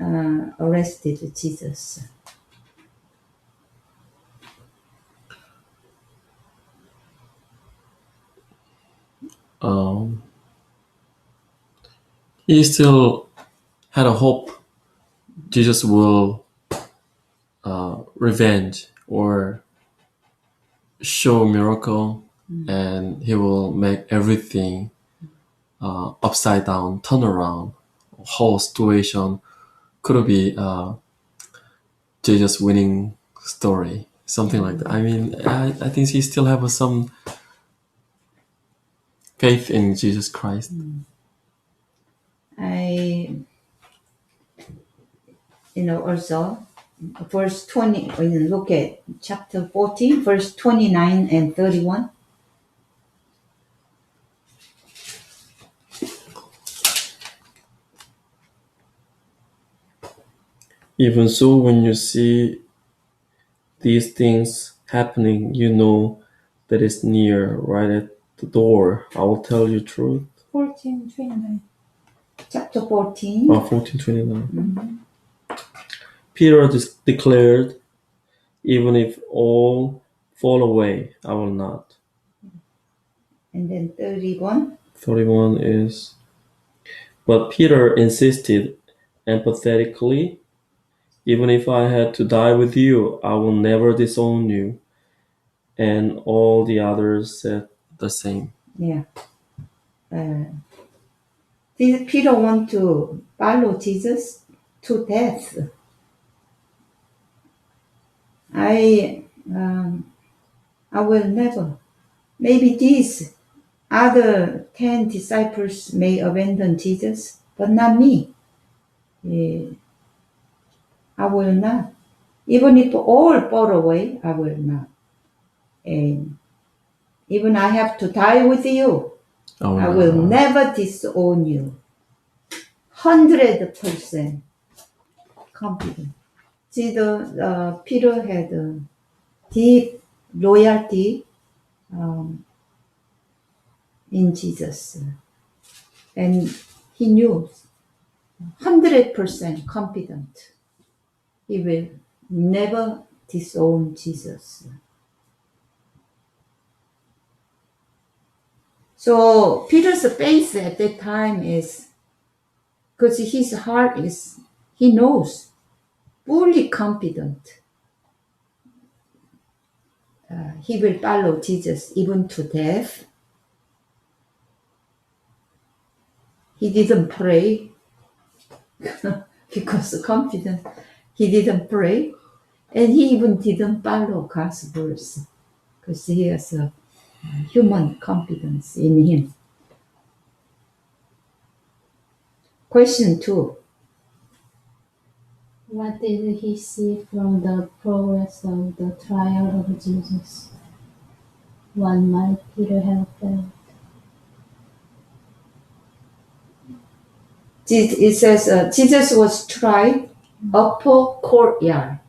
arrested Jesus. He still had a hope Jesus will revenge or show a miracle, and he will make everything upside down, turn around. Whole situation could be Jesus winning story, something like that. I mean, I think he still have some faith in Jesus Christ. Also, verse 20, when you look at chapter 14, verse 29 and 31. Even so, when you see these things happening, you know that it's near, right at the door. I will tell you truth. 14:29. Chapter 14. 14:29. Peter declared, even if all fall away, I will not. And then 31. 31 is, but Peter insisted empathetically, even if I had to die with you, I will never disown you. And all the others said the same. Yeah. Peter want to follow Jesus to death. I will never. Maybe these other 10 disciples may abandon Jesus, but not me. I will not. Even if all fall away, I will not. And even I have to die with you, I will never disown you. 100% confident. See, Peter had a deep loyalty in Jesus. And he knew 100% confident he will never disown Jesus. So Peter's faith at that time is, because his heart is, he knows, fully confident he will follow Jesus even to death. He didn't pray because confident. He didn't pray, and he even didn't follow God's verse because he has a human confidence in him. Question 2. What did he see from the progress of the trial of Jesus? What might Peter have felt? It says Jesus was tried upper courtyard,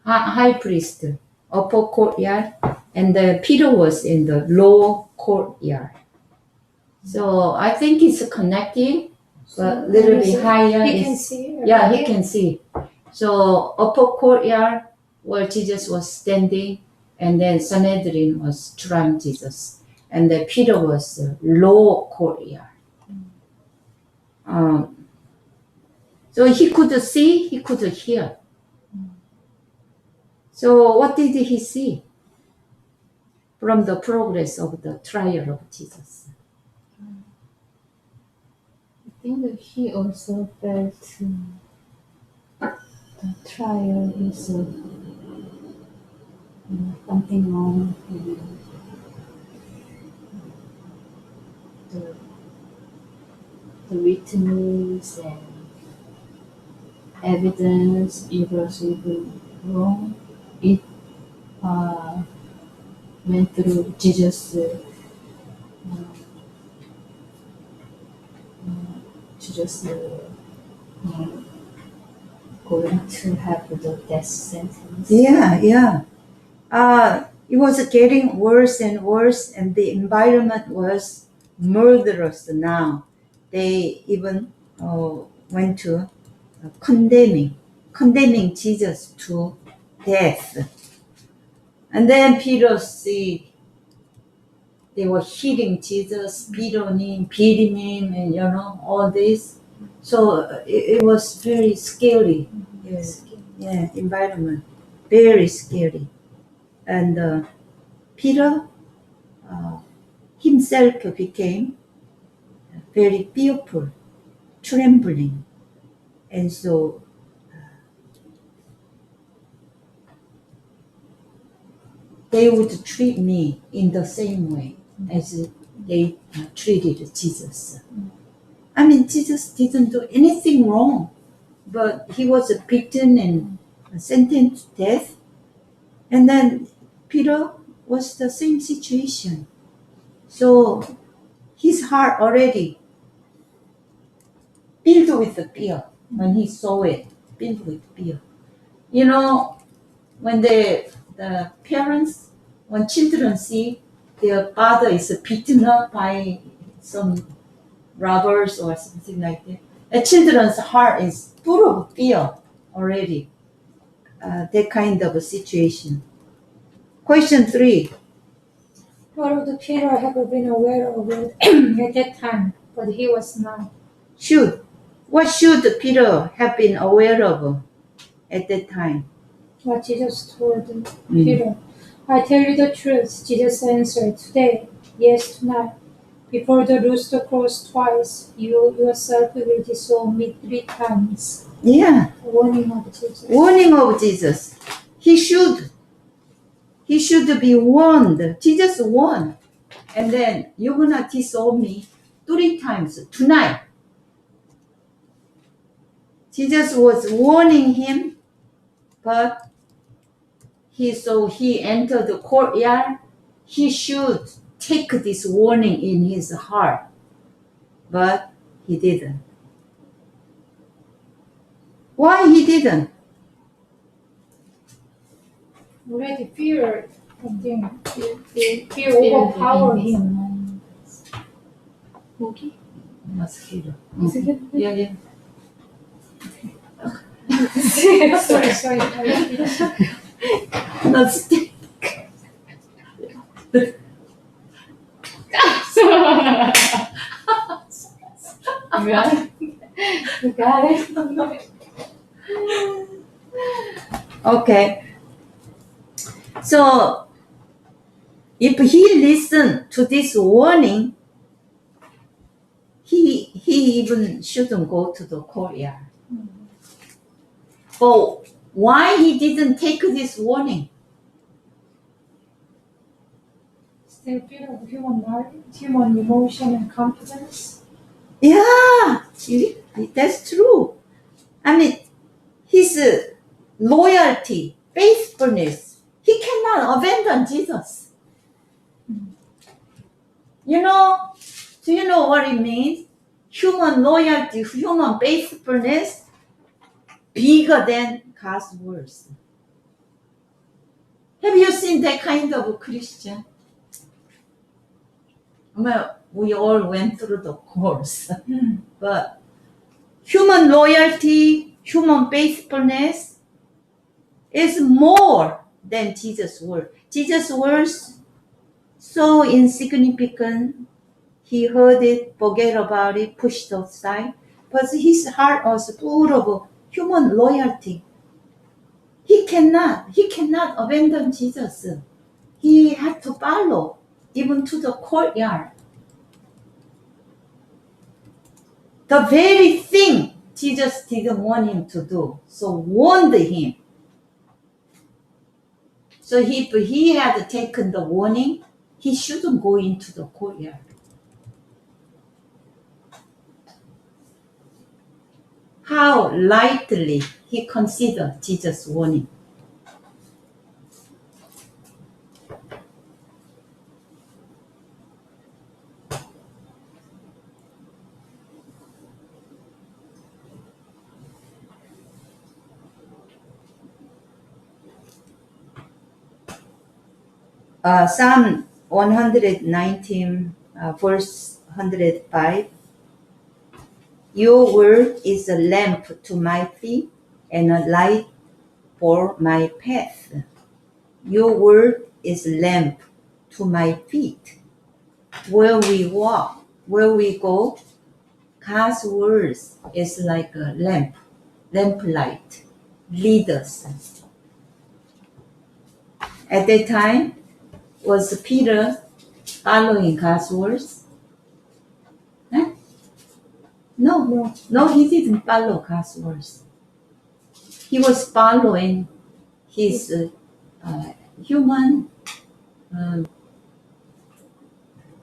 high priest, upper courtyard, and Peter was in the lower courtyard. So I think it's connected, but a little bit higher. He can see. Yeah, he can see. So upper courtyard where Jesus was standing, and then Sanhedrin was trying Jesus, and then Peter was lower courtyard. So he could see, he could hear. So what did he see from the progress of the trial of Jesus? I think that he also felt the trial is something wrong. The witness and evidence, it was even wrong. It went through Jesus. Going to have the death sentence. Yeah. It was getting worse and worse, and the environment was murderous now. They even went to condemning Jesus to death. And then Peter see they were hitting Jesus, beating him, and all this. So it was very scary. Yeah, environment, very scary. And Peter himself became very fearful, trembling, and so they would treat me in the same way as they treated Jesus. I mean, Jesus didn't do anything wrong, but he was beaten and sentenced to death. And then Peter was the same situation. So his heart already filled with fear when he saw it, filled with fear. When the parents, when children see their father is beaten up by some robbers or something like that, a children's heart is full of fear already. That kind of a situation. Question 3. What would Peter have been aware of it at that time, but he was not? What should Peter have been aware of at that time? What Jesus told Peter. I tell you the truth, Jesus answered, today, yes, tonight, before the rooster crows twice, you yourself will disown me 3 times. Yeah. Warning of Jesus. Warning of Jesus. He should be warned. Jesus warned. And then you're gonna disown me 3 times tonight. Jesus was warning him, but he entered the courtyard. He should take this warning in his heart, but he didn't. Why he didn't? Already fear overpowered him. Okay. Mosquito. Mosquito? Yeah. sorry. Not stick. You got it. Okay. So if he listened to this warning, he even shouldn't go to the courtyard. But why he didn't take this warning? Still fear of human emotion and confidence. Yeah, that's true. I mean, his loyalty, faithfulness, he cannot abandon Jesus. Do you know what it means? Human loyalty, human faithfulness, bigger than God's words. Have you seen that kind of Christian? Well, we all went through the course. But human loyalty, human faithfulness is more than Jesus' word. Jesus' words, so insignificant, he heard it, forget about it, pushed aside. But his heart was full of human loyalty. He cannot abandon Jesus. He had to follow, even to the courtyard. The very thing Jesus didn't want him to do, so warned him. So if he had taken the warning, he shouldn't go into the courtyard. How lightly he considered Jesus' warning. Psalm 119, verse 105. Your word is a lamp to my feet and a light for my path. Your word is a lamp to my feet. Where we walk, where we go, God's words is like a lamp light, lead us. At that time, was Peter following God's words? Huh? No, he didn't follow God's words. He was following his human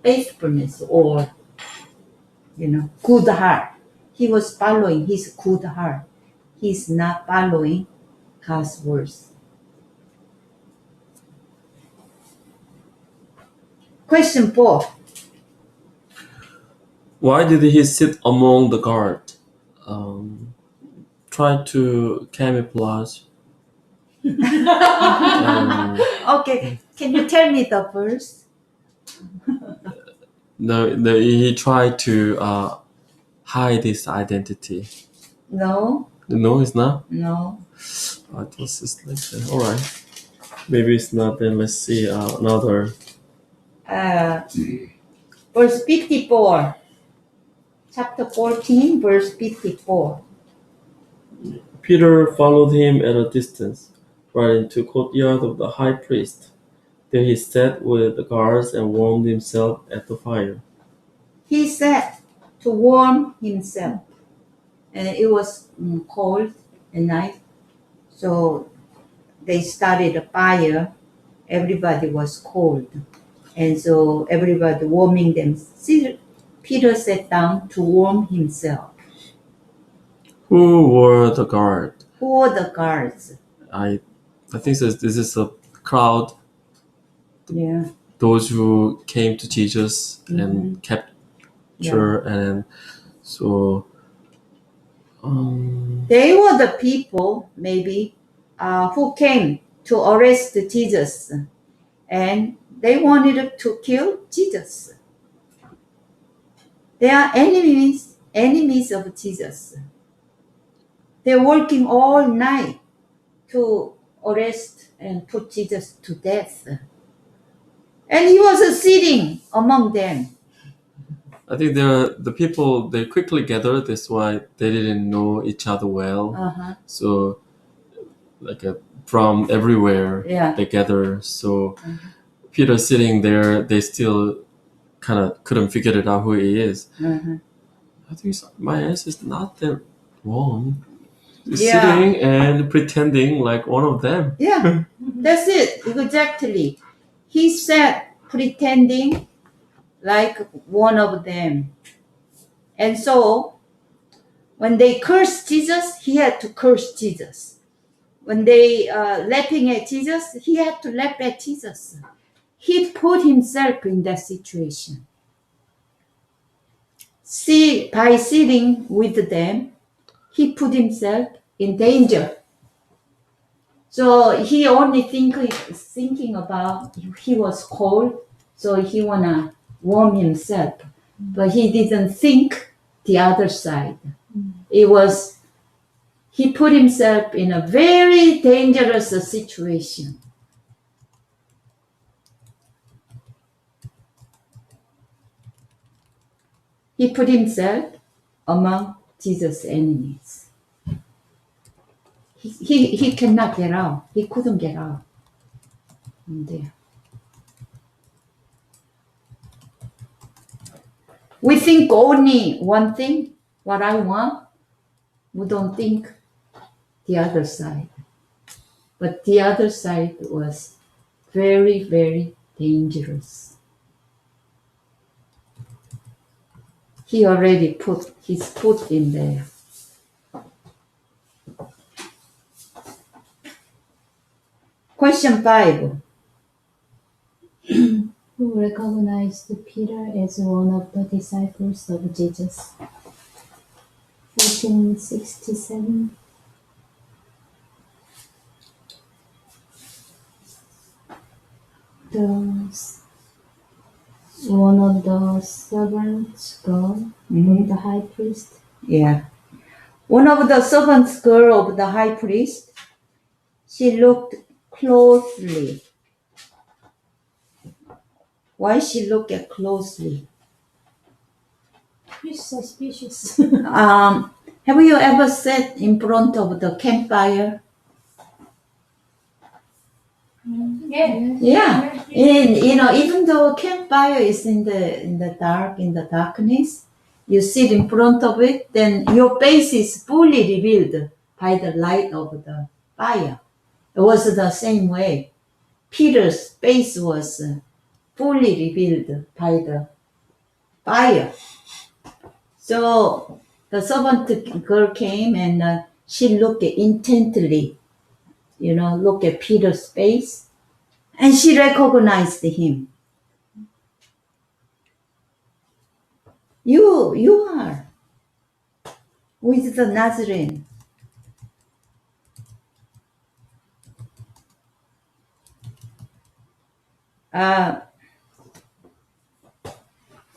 faithfulness or, good heart. He was following his good heart. He's not following God's words. Question 4. Why did he sit among the guard? Try to camouflage. Okay, can you tell me the verse? He tried to hide his identity. No. No, it's not? No. It was just like that. All right. Maybe it's not. Then let's see another. Verse 54. Chapter 14, verse 54. Peter followed him at a distance, right into the courtyard of the high priest. There he sat with the guards and warmed himself at the fire. He sat to warm himself. And it was cold at night. So they started a fire. Everybody was cold. And so everybody warming them. Peter sat down to warm himself. Who were the guards? Who were the guards? I think this is a crowd. Yeah. Those who came to Jesus and capture and so. They were the people maybe who came to arrest Jesus, and they wanted to kill Jesus. They are enemies of Jesus. They're working all night to arrest and put Jesus to death. And he was sitting among them. I think the people, they quickly gathered. That's why they didn't know each other well. So from everywhere they gather. So Peter sitting there, they still kind of couldn't figure it out who he is. I think my answer is not that wrong. Sitting and pretending like one of them. Yeah, that's it, exactly. He said pretending like one of them. And so when they cursed Jesus, he had to curse Jesus. When they laughing at Jesus, he had to laugh at Jesus. He put himself in that situation. See, by sitting with them, he put himself in danger. So he only thinking about he was cold, so he wanna warm himself, but he didn't think the other side. It was he put himself in a very dangerous situation. He put himself among Jesus' enemies. He cannot get out. He couldn't get out from there. We think only one thing, what I want. We don't think the other side. But the other side was very, very dangerous. He already put his foot in there. Question 5. Who recognized Peter as one of the disciples of Jesus? 1467. One of the servants girl of the high priest. Yeah. One of the servants girl of the high priest, she looked closely. Why she looked at closely? She's suspicious. Have you ever sat in front of the campfire? Yeah. Yeah. And even though campfire is in the darkness, you sit in front of it, then your face is fully revealed by the light of the fire. It was the same way. Peter's face was fully revealed by the fire. So the servant girl came and she looked intently, look at Peter's face, and she recognized him. You are with the Nazarene.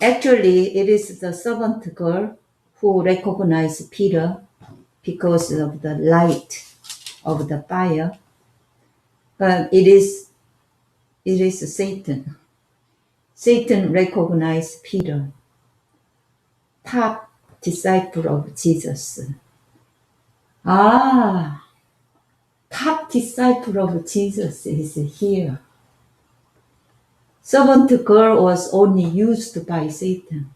Actually, it is the servant girl who recognized Peter because of the light of the fire. But it is Satan. Satan recognized Peter, top disciple of Jesus. Top disciple of Jesus is here. Servant girl was only used by Satan.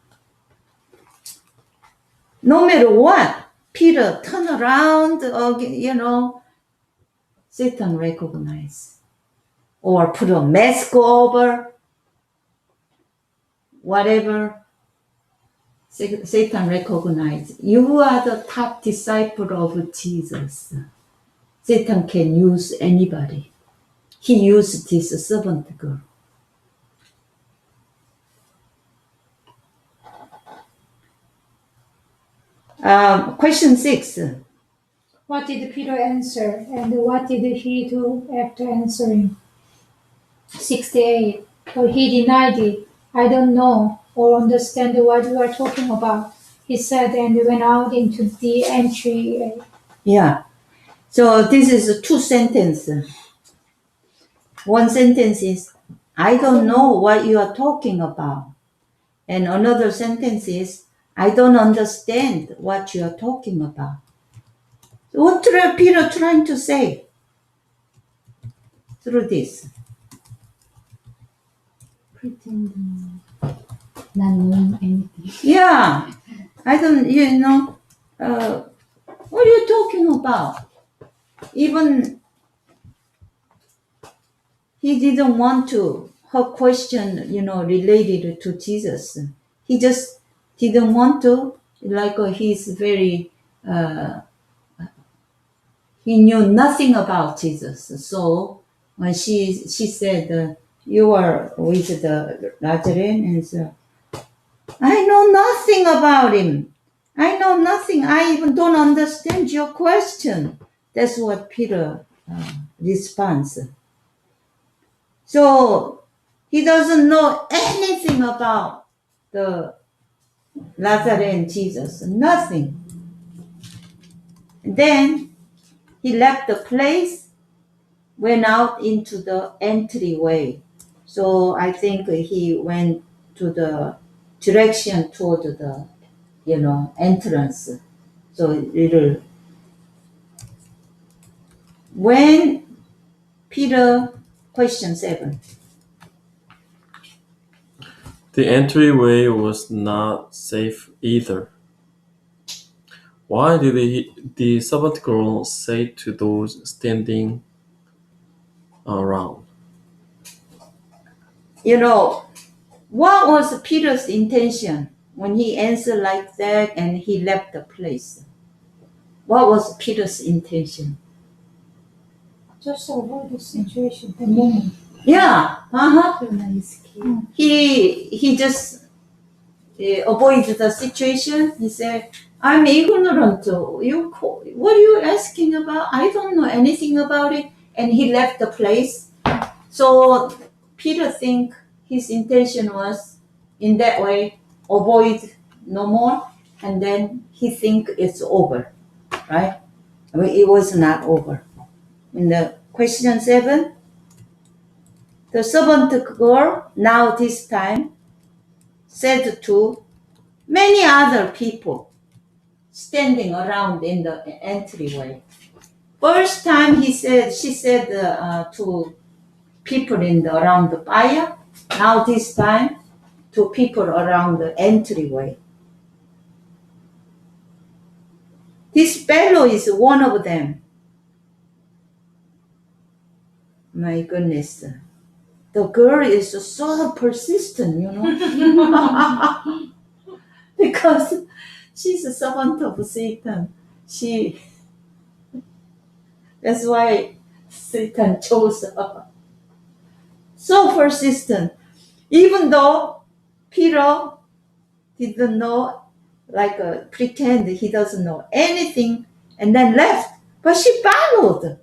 No matter what, Peter turned around, Satan recognized. Or put a mask over, whatever, Satan recognized. You are the top disciple of Jesus. Satan can use anybody. He used this servant girl. Question 6. What did Peter answer, and what did he do after answering? 68. But he denied it. I don't know or understand what you are talking about, he said, and went out into the entryway. Yeah. So this is 2 sentences. One sentence is, I don't know what you are talking about. And another sentence is, I don't understand what you are talking about. So what Peter trying to say through this? Pretending not knowing anything. Yeah, I don't, what are you talking about? Even he didn't want to, her question, related to Jesus. He just didn't want to, he's very, he knew nothing about Jesus. So when she said, you are with the Nazarene, and so, I know nothing about him. I know nothing. I even don't understand your question. That's what Peter responds. So he doesn't know anything about the Nazarene Jesus. Nothing. Then he left the place, went out into the entryway. So I think he went to the direction toward the, entrance. So when Peter, question 7. The entryway was not safe either. Why did the servant girl say to those standing around? What was Peter's intention when he answered like that and he left the place? What was Peter's intention? Just avoid the situation, the moment. Yeah, escape. he just avoided the situation. He said, I'm ignorant. What are you asking about? I don't know anything about it. And he left the place. So Peter think his intention was in that way, avoid no more. and then he think it's over, right? But it was not over. In the question 7, the servant girl now this time said to many other people standing around in the entryway. First time she said to people around the fire. Now this time to people around the entryway. This fellow is one of them. My goodness. The girl is so persistent, because she's a servant of Satan. That's why Satan chose her. So persistent. Even though Peter didn't know, pretend he doesn't know anything, and then left, but she followed.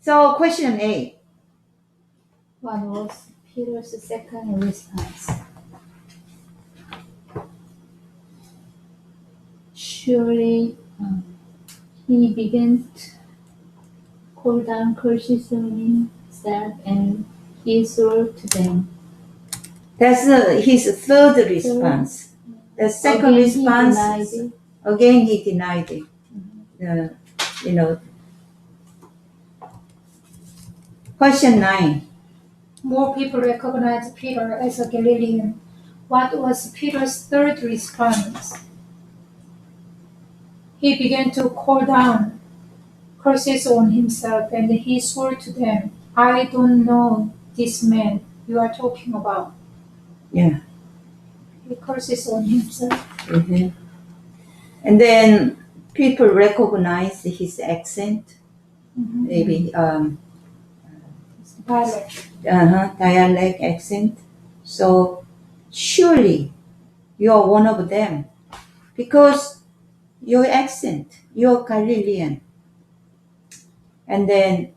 So question 8. What was Peter's second response? Surely he began to call down curses on himself, and he swore to them. That's his third response. The second Again, response, he denied it. Question 9. More people recognized Peter as a Galilean. What was Peter's third response? He began to call down curses on himself, and he swore to them, I don't know this man you are talking about. Yeah. He curses on himself. Mm-hmm. And then people recognize his accent, maybe dialect accent. So surely you are one of them, because your accent, you're Galilean. And then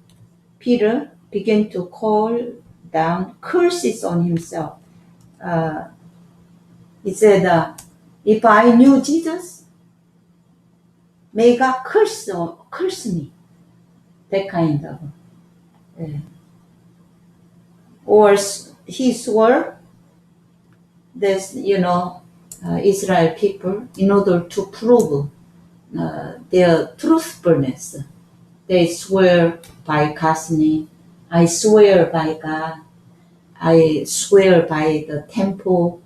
Peter began to call down curses on himself. He said, if I knew Jesus, may God curse me. That kind of. Or he swore this, Israel people, in order to prove their truthfulness. They swear by God's name. I swear by God. I swear by the temple.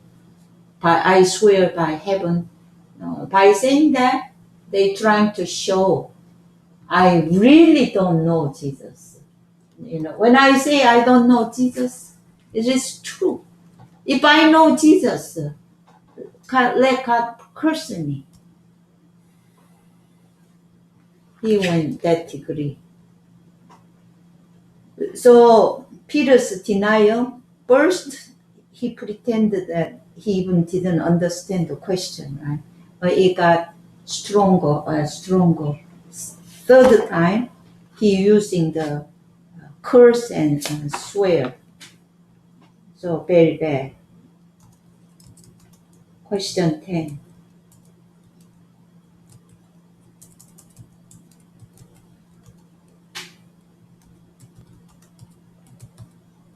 I swear by heaven. By saying that, they trying to show I really don't know Jesus. When I say I don't know Jesus, it is true. If I know Jesus, let God curse me. He went that degree. So Peter's denial, first he pretended that he even didn't understand the question, right? But it got stronger and stronger. Third time, he using the curse and swear. So very bad. Question 10.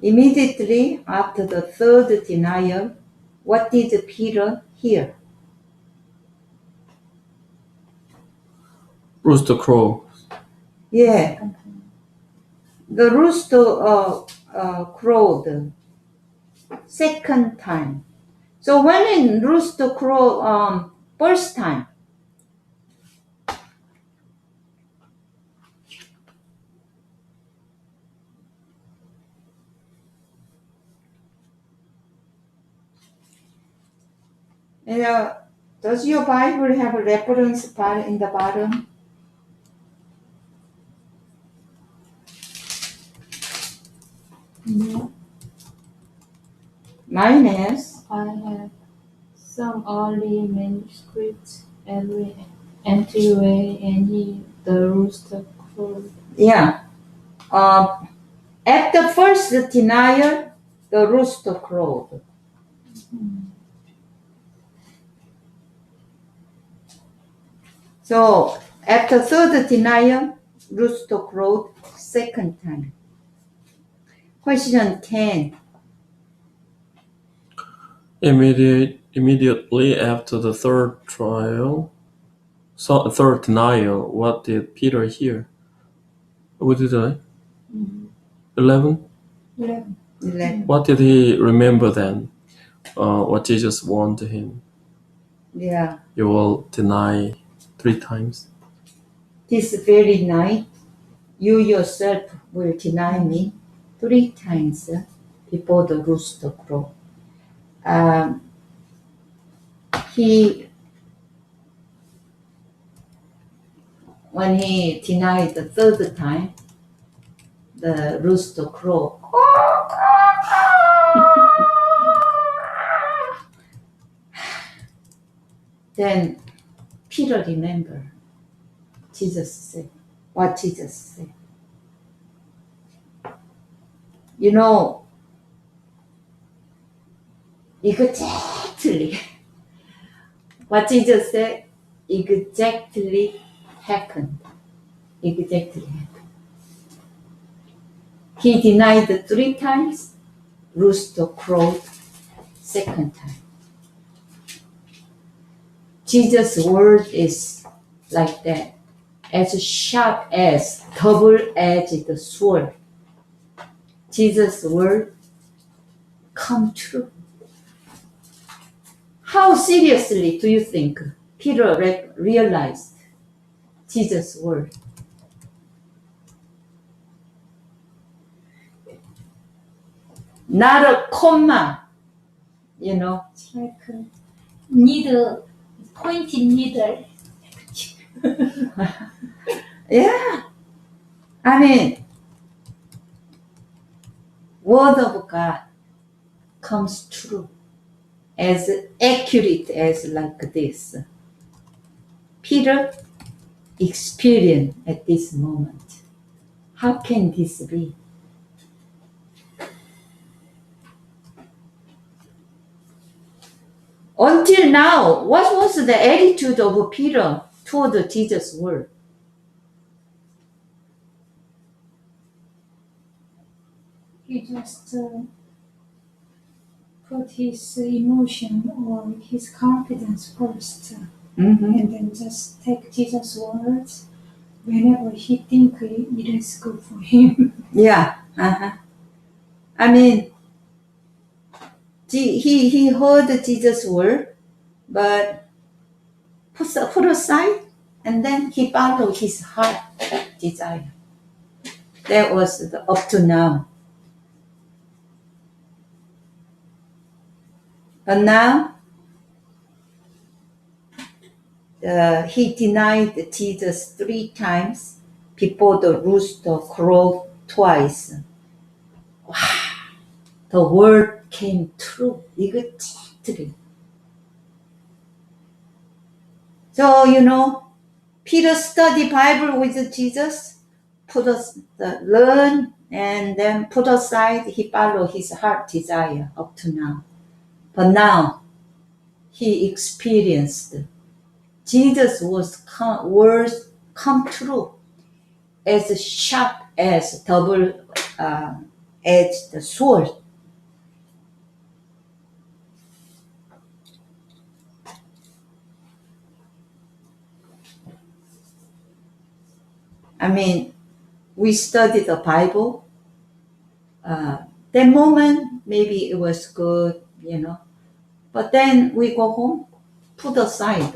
Immediately after the third denial, what did Peter hear? Rooster crow. Yeah. The rooster crowed second time. So when rooster crowed first time, and does your Bible have a reference part in the bottom? No, Mine has. I have some early manuscripts every entryway, and the rooster crowed. Yeah. At the first denial, the rooster crowed. So after third denial, rooster crowed second time. Question 10. Immediately after the third denial, what did Peter hear? What did I? 11? 11. 11. What did he remember then? What Jesus warned him? Yeah. You will deny 3 times. This very night, you yourself will deny me 3 times before the rooster crow. When he denied the third time, the rooster crow. Then Peter remembered Jesus said, what Jesus said. You know, exactly what Jesus said exactly happened. Exactly happened. He denied 3 times, rooster crowed second time. Jesus' word is like that, as sharp as double-edged sword. Jesus' word come true. How seriously do you think Peter realized Jesus' word? Not a comma, you know. It's like a needle, pointing needle. Yeah. I mean, word of God comes true, as accurate as like this. Peter experienced at this moment. How can this be? Until now, what was the attitude of Peter toward Jesus' word? He just put his emotion or his confidence first, and then just take Jesus' words whenever he think it is good for him. Yeah. I mean, he heard Jesus' word, but put aside, and then he followed his heart desire. That was up to now. But now, he denied Jesus 3 times before the rooster crowed twice. Wow, the word came true, exactly. So, you know, Peter studied Bible with Jesus, learn, and then put aside, he followed his heart desire up to now. But now, he experienced Jesus' words come true, as sharp as double-edged sword. I mean, we studied the Bible. That moment, maybe it was good, you know. But then we go home, put aside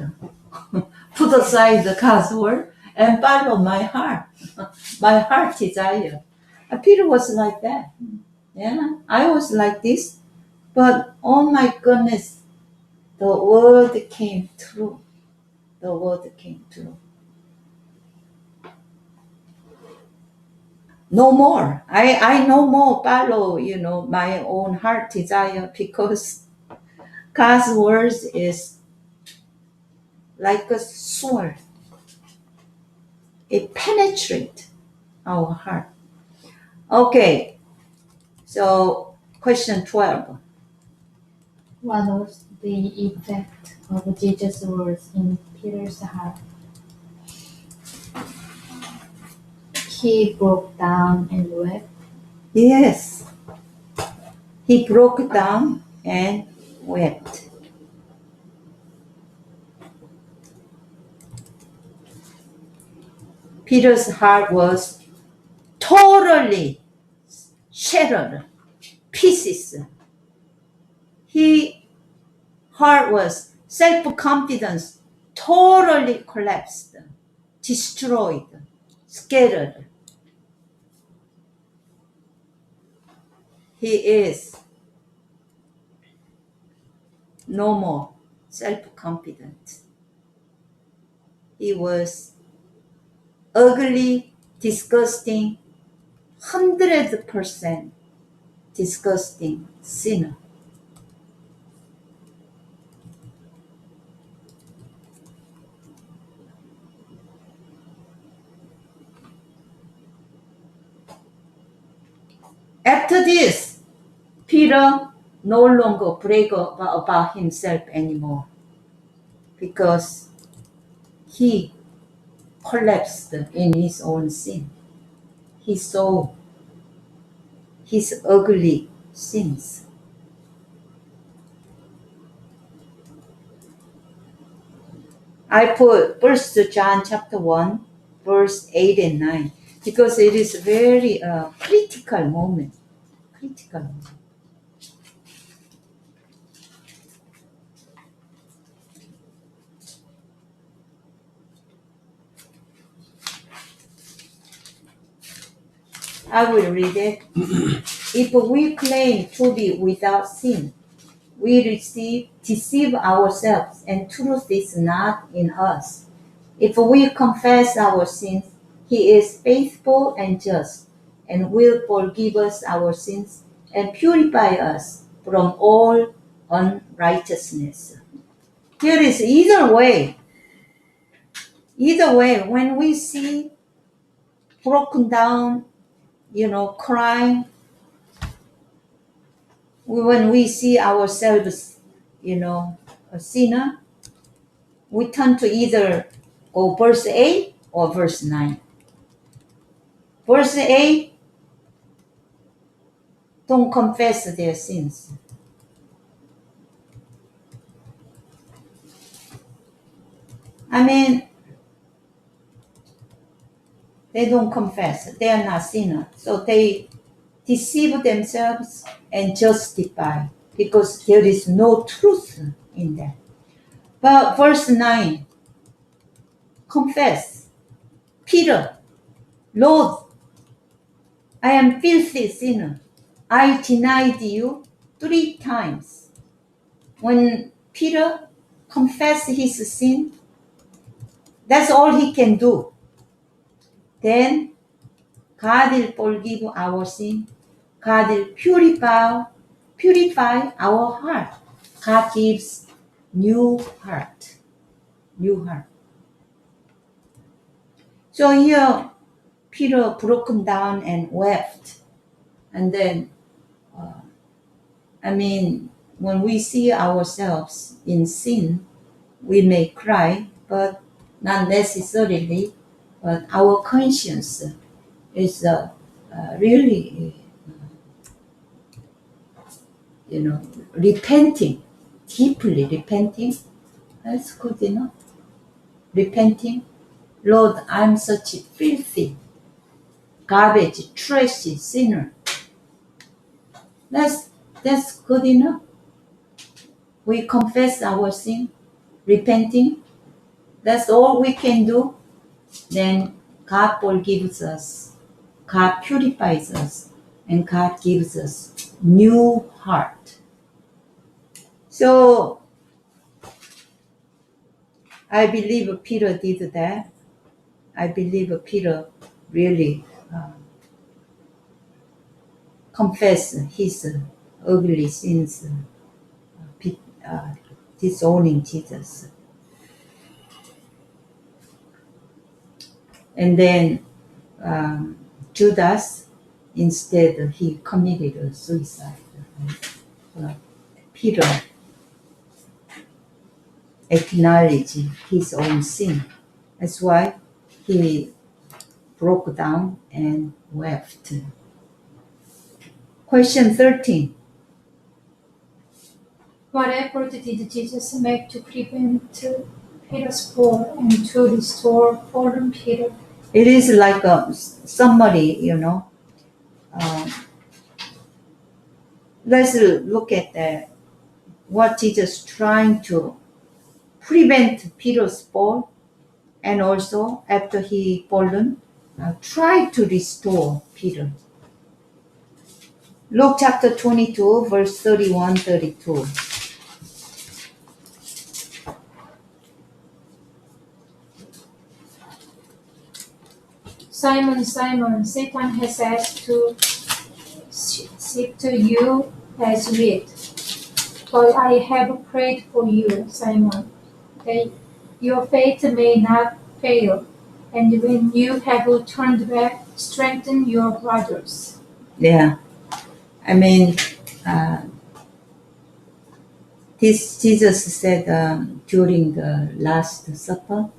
the God's word and follow my heart desire. Peter was like that. Yeah, I was like this. But oh my goodness, the word came true. The word came true. No more. I no more follow, you know, my own heart desire, because God's word is like a sword. It penetrates our heart. Okay, so question 12. What was the effect of Jesus' words in Peter's heart? He broke down and wept. Yes. He broke down and wept. Peter's heart was totally shattered, pieces. His heart was self-confidence totally collapsed, destroyed, scattered. He is no more self-confident. He was ugly, disgusting, 100% disgusting sinner. After this, Peter no longer brag about himself anymore because he collapsed in his own sin. He saw his ugly sins. I put 1 John chapter 1, verse 8 and 9 because it is a very critical moment. Critical moment. I will read it. If we claim to be without sin, we deceive ourselves, and truth is not in us. If we confess our sins, he is faithful and just, and will forgive us our sins and purify us from all unrighteousness. Here is either way, when we see broken down, crying, when we see ourselves, a sinner, we turn to either go verse 8 or verse 9. Verse 8, don't confess their sins. I mean, they don't confess. They are not sinners. So they deceive themselves and justify because there is no truth in them. But verse 9, confess. Peter, Lord, I am filthy sinner. I denied you 3 times. When Peter confessed his sin, that's all he can do. Then God will forgive our sin. God will purify our heart. God gives new heart. New heart. So here, Peter broken down and wept. And then, when we see ourselves in sin, we may cry, but not necessarily. But our conscience is really, repenting, deeply repenting. That's good enough. Repenting, Lord, I'm such a filthy, garbage, trashy sinner. That's good enough. We confess our sin, repenting. That's all we can do. Then God forgives us. God purifies us. And God gives us new heart. So I believe Peter did that. I believe Peter really confessed his ugly sins, disowning Jesus. And then Judas, instead, he committed suicide. Peter acknowledge his own sin. That's why he broke down and wept. Question 13. What effort did Jesus make to prevent Peter's fall and to restore fallen Peter? It is like a summary, you know. Let's look at what Jesus trying to prevent Peter's fall, and also after he fallen, try to restore Peter. Luke chapter 22, verse 31, 32. Simon, Simon, Satan has asked to sift you as wheat. But I have prayed for you, Simon, that your faith may not fail. And when you have turned back, strengthen your brothers. Yeah, I mean, this Jesus said during the Last Supper,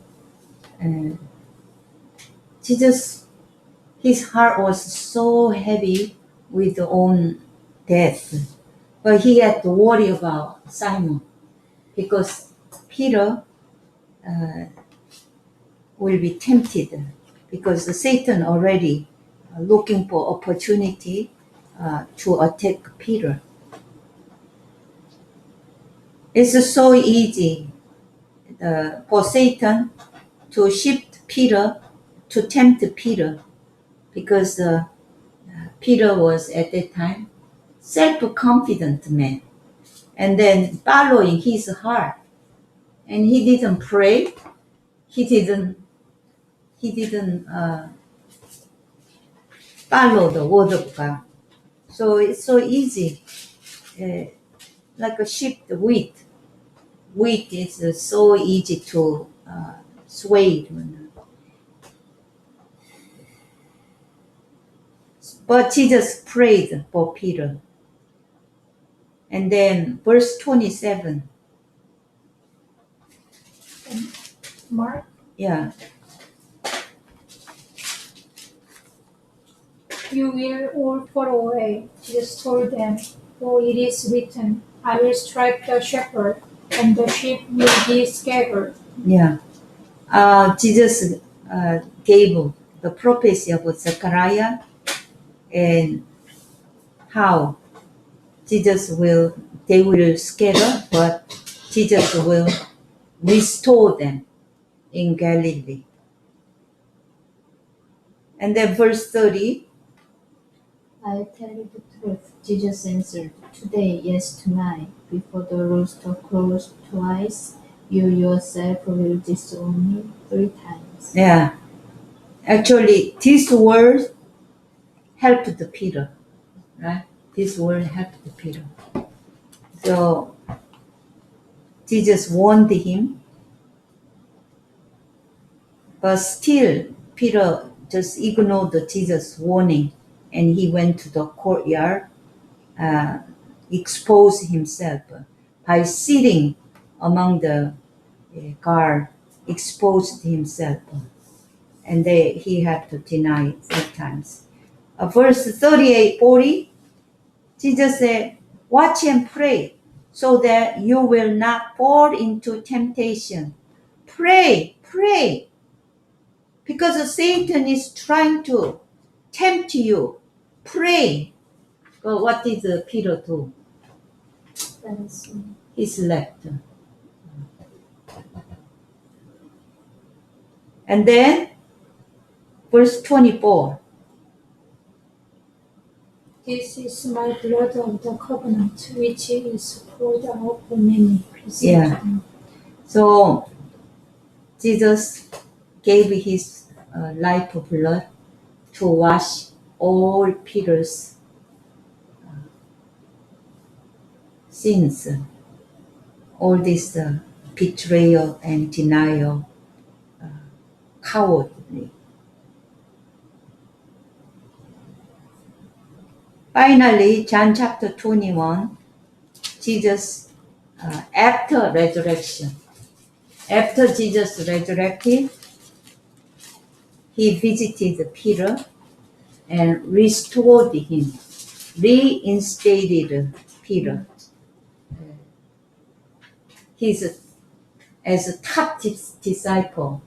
Jesus, his heart was so heavy with his own death, but he had to worry about Simon because Peter will be tempted because Satan already looking for opportunity to attack Peter. It's so easy for Satan to shift Peter, to tempt Peter, because Peter was at that time self-confident man, and then following his heart, and he didn't pray, he didn't follow the word of God. So it's so easy, like a shift wheat. Wheat is so easy to sway. But Jesus prayed for Peter. And then verse 27. Mark, Yeah. you will all fall away, Jesus told them, for it is written, I will strike the shepherd, and the sheep will be scattered. Yeah. Jesus gave the prophecy of Zechariah and how they will scatter, but Jesus will restore them in Galilee. And then verse 30. I tell you the truth, Jesus answered, today, yes, tonight, before the rooster crows twice, you yourself will disown me 3 times. Yeah. Actually, this word helped Peter, right? This word helped Peter. So Jesus warned him, but still Peter just ignored Jesus' warning, and he went to the courtyard, exposed himself by sitting among the guard, exposed himself, and he had to deny 3 times. Verse 38, 40, Jesus said, watch and pray so that you will not fall into temptation. Pray, pray, because Satan is trying to tempt you. Pray. But what did Peter do? He slept. And then, verse 24. This is my blood of the covenant, which is poured out for many. Yeah. So Jesus gave his life blood to wash all Peter's sins, all this betrayal and denial, cowardly. Finally, John chapter 21, Jesus, after resurrection, After Jesus resurrected, he visited Peter and restored him, reinstated Peter. He's as a top disciple,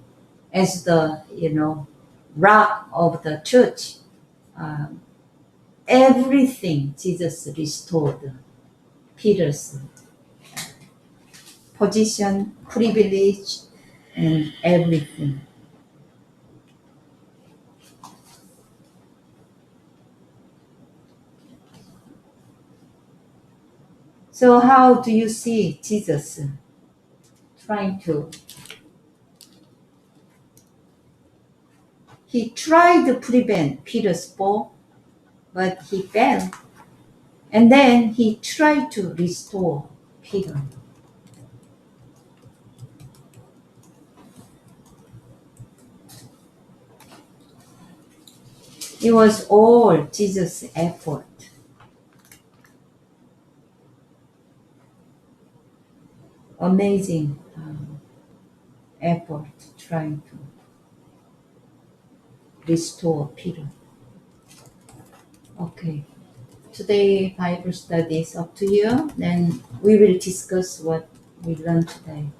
as the rock of the church. Everything Jesus restored Peter's position, privilege, and everything. So how do you see Jesus trying to? He tried to prevent Peter's fall, but he failed. And then he tried to restore Peter. It was all Jesus' effort. Amazing effort trying to restore Peter. Okay. Today Bible study is up to you. Then we will discuss what we learned today.